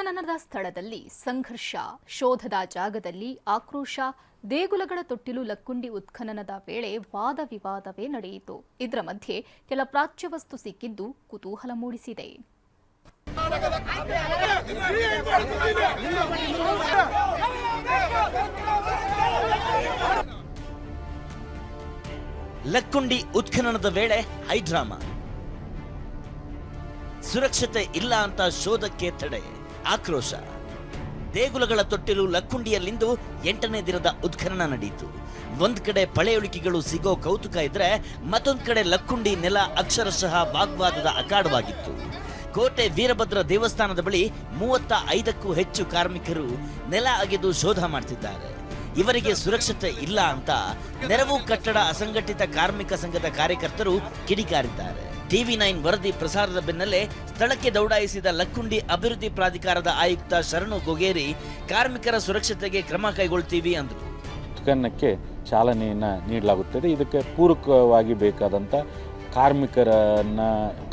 ಉತ್ಖನನದ ಸ್ಥಳದಲ್ಲಿ ಸಂಘರ್ಷ, ಶೋಧದ ಜಾಗದಲ್ಲಿ ಆಕ್ರೋಶ, ದೇಗುಲಗಳ ತೊಟ್ಟಿಲು ಲಕ್ಕುಂಡಿ ಉತ್ಖನನದ ವೇಳೆ ವಾದ ವಿವಾದವೇ ನಡೆಯಿತು. ಇದರ ಮಧ್ಯೆ ಕೆಲ ಪ್ರಾಚ್ಯವಸ್ತು ಸಿಕ್ಕಿದ್ದು ಕುತೂಹಲ ಮೂಡಿಸಿದೆ. ಲಕ್ಕುಂಡಿ ಉತ್ಖನನದ ವೇಳೆ ಹೈಡ್ರಾಮಾ. ಸುರಕ್ಷತೆ ಇಲ್ಲ ಅಂತ ಶೋಧಕ್ಕೆ ತಡೆ, ಆಕ್ರೋಶ. ದೇಗುಲಗಳ ತೊಟ್ಟಿಲು ಲಕ್ಕುಂಡಿಯಲ್ಲಿಂದು 8ನೇ ದಿನದ ಉತ್ಖನನ ನಡೆಯಿತು. ಒಂದ್ ಕಡೆ ಪಳೆಯುಳಿಕೆಗಳು ಸಿಗೋ ಕೌತುಕ ಇದ್ರೆ ಮತ್ತೊಂದ್ ಕಡೆ ಲಕ್ಕುಂಡಿ ನೆಲ ಅಕ್ಷರಶಃ ವಾಗ್ವಾದದ ಅಖಾಡವಾಗಿತ್ತು. ಕೋಟೆ ವೀರಭದ್ರ ದೇವಸ್ಥಾನದ ಬಳಿ 35ಕ್ಕೂ ಹೆಚ್ಚು ಕಾರ್ಮಿಕರು ನೆಲ ಅಗೆದು ಶೋಧ ಮಾಡ್ತಿದ್ದಾರೆ. ಇವರಿಗೆ ಸುರಕ್ಷತೆ ಇಲ್ಲ ಅಂತ ನೆರವು ಕಟ್ಟಡ ಅಸಂಘಟಿತ ಕಾರ್ಮಿಕ ಸಂಘದ ಕಾರ್ಯಕರ್ತರು ಕಿಡಿಕಾರಿದ್ದಾರೆ. TV9 ವರದಿ ಪ್ರಸಾರದ ಬೆನ್ನಲ್ಲೇ ಸ್ಥಳಕ್ಕೆ ದೌಡಾಯಿಸಿದ ಲಕ್ಕುಂಡಿ ಅಭಿವೃದ್ಧಿ ಪ್ರಾಧಿಕಾರದ ಆಯುಕ್ತ ಶರಣು ಗೊಗೇರಿ ಕಾರ್ಮಿಕರ ಸುರಕ್ಷತೆಗೆ ಕ್ರಮ ಕೈಗೊಳ್ತೀವಿ ಅಂದರು. ಉತ್ಖನನಕ್ಕೆ ಚಾಲನೆಯನ್ನು ನೀಡಲಾಗುತ್ತದೆ. ಇದಕ್ಕೆ ಪೂರಕವಾಗಿ ಬೇಕಾದಂಥ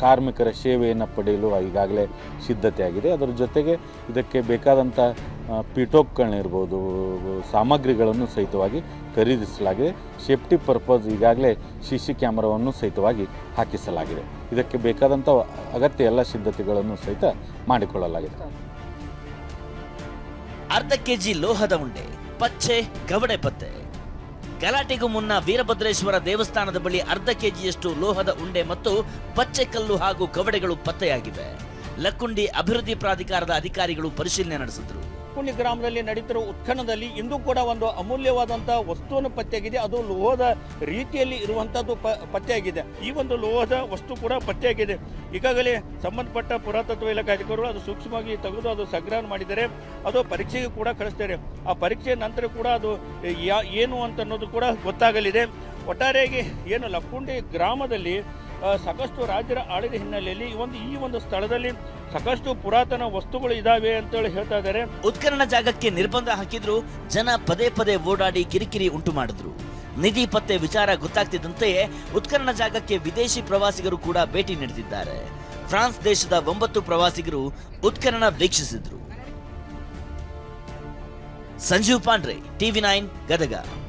ಕಾರ್ಮಿಕರ ಸೇವೆಯನ್ನು ಪಡೆಯಲು ಈಗಾಗಲೇ ಸಿದ್ಧತೆ ಆಗಿದೆ. ಅದರ ಜೊತೆಗೆ ಇದಕ್ಕೆ ಬೇಕಾದಂಥ ಪಿಟೋಕ್ಗಳನ್ನಿರ್ಬೋದು, ಸಾಮಗ್ರಿಗಳನ್ನು ಸಹಿತವಾಗಿ ಖರೀದಿಸಲಾಗಿದೆ. ಸೇಫ್ಟಿ ಪರ್ಪಸ್ ಈಗಾಗಲೇ CC ಕ್ಯಾಮರಾವನ್ನು ಸಹಿತವಾಗಿ ಹಾಕಿಸಲಾಗಿದೆ. ಇದಕ್ಕೆ ಬೇಕಾದಂಥ ಅಗತ್ಯ ಎಲ್ಲ ಸಿದ್ಧತೆಗಳನ್ನು ಸಹಿತ ಮಾಡಿಕೊಳ್ಳಲಾಗಿದೆ. ಅರ್ಧ ಕೆಜಿ ಲೋಹದ ಉಂಡೆ, ಪಚ್ಚೆ, ಕವಡೆ ಪತ್ತೆ. ಗಲಾಟೆಗೂ ಮುನ್ನ ವೀರಭದ್ರೇಶ್ವರ ದೇವಸ್ಥಾನದ ಬಳಿ ಅರ್ಧ ಕೆಜಿಯಷ್ಟು ಲೋಹದ ಉಂಡೆ ಮತ್ತು ಪಚ್ಚೆ ಕಲ್ಲು ಹಾಗೂ ಕವಡೆಗಳು ಪತ್ತೆಯಾಗಿವೆ. ಲಕ್ಕುಂಡಿ ಅಭಿವೃದ್ಧಿ ಪ್ರಾಧಿಕಾರದ ಅಧಿಕಾರಿಗಳು ಪರಿಶೀಲನೆ ನಡೆಸಿದ್ರು. ಲಕ್ಕುಂಡಿ ಗ್ರಾಮದಲ್ಲಿ ನಡೀತಿರುವ ಉತ್ಖನನದಲ್ಲಿ ಇಂದು ಕೂಡ ಒಂದು ಅಮೂಲ್ಯವಾದಂತಹ ವಸ್ತುವನ್ನು ಪತ್ತೆಯಾಗಿದೆ. ಅದು ಲೋಹದ ರೀತಿಯಲ್ಲಿ ಇರುವಂತದ್ದು ಪತ್ತೆಯಾಗಿದೆ. ಈ ಒಂದು ಲೋಹದ ವಸ್ತು ಕೂಡ ಪತ್ತೆಯಾಗಿದೆ. ಈಗಾಗಲೇ ಸಂಬಂಧಪಟ್ಟ ಪುರಾತತ್ವ ಇಲಾಖೆ ಅಧಿಕಾರಿಗಳು ಅದು ಸೂಕ್ಷ್ಮವಾಗಿ ತೆಗೆದು ಅದು ಸಂಗ್ರಹ ಮಾಡಿದ್ದಾರೆ. ಅದು ಪರೀಕ್ಷೆಗೆ ಕೂಡ ಕಳಿಸ್ತಾರೆ. ಆ ಪರೀಕ್ಷೆ ನಂತರ ಕೂಡ ಅದು ಏನು ಅಂತ ಅನ್ನೋದು ಕೂಡ ಗೊತ್ತಾಗಲಿದೆ. ಒಟ್ಟಾರೆಯಾಗಿ ಏನು ಲಕ್ಕುಂಡಿ ಗ್ರಾಮದಲ್ಲಿ ಸಾಕಷ್ಟು ರಾಜ್ಯರ ಆಳಿದ ಹಿನ್ನೆಲೆಯಲ್ಲಿ ಈ ಒಂದು ಸ್ಥಳದಲ್ಲಿ ಸಾಕಷ್ಟು ಪುರಾತನ ವಸ್ತುಗಳು ಇದಾವೆ ಅಂತೇಳಿ ಹೇಳ್ತಾ ಇದ್ದಾರೆ. ಉತ್ಖನನ ಜಾಗಕ್ಕೆ ನಿರ್ಬಂಧ ಹಾಕಿದ್ರು ಜನ ಪದೇ ಪದೇ ಓಡಾಡಿ ಕಿರಿಕಿರಿ ಉಂಟು ಮಾಡಿದ್ರು. ನಿಧಿ ಪತ್ತೆ ವಿಚಾರ ಗೊತ್ತಾಗ್ತಿದ್ದಂತೆಯೇ ಉತ್ಖನನ ಜಾಗಕ್ಕೆ ವಿದೇಶಿ ಪ್ರವಾಸಿಗರು ಕೂಡ ಭೇಟಿ ನೀಡುತ್ತಿದ್ದಾರೆ. ಫ್ರಾನ್ಸ್ ದೇಶದ 9 ಪ್ರವಾಸಿಗರು ಉತ್ಖನನ ವೀಕ್ಷಿಸಿದ್ರು. ಸಂಜೀವ್ ಪಾಂಡ್ರೆ, TV9 ಗದಗ.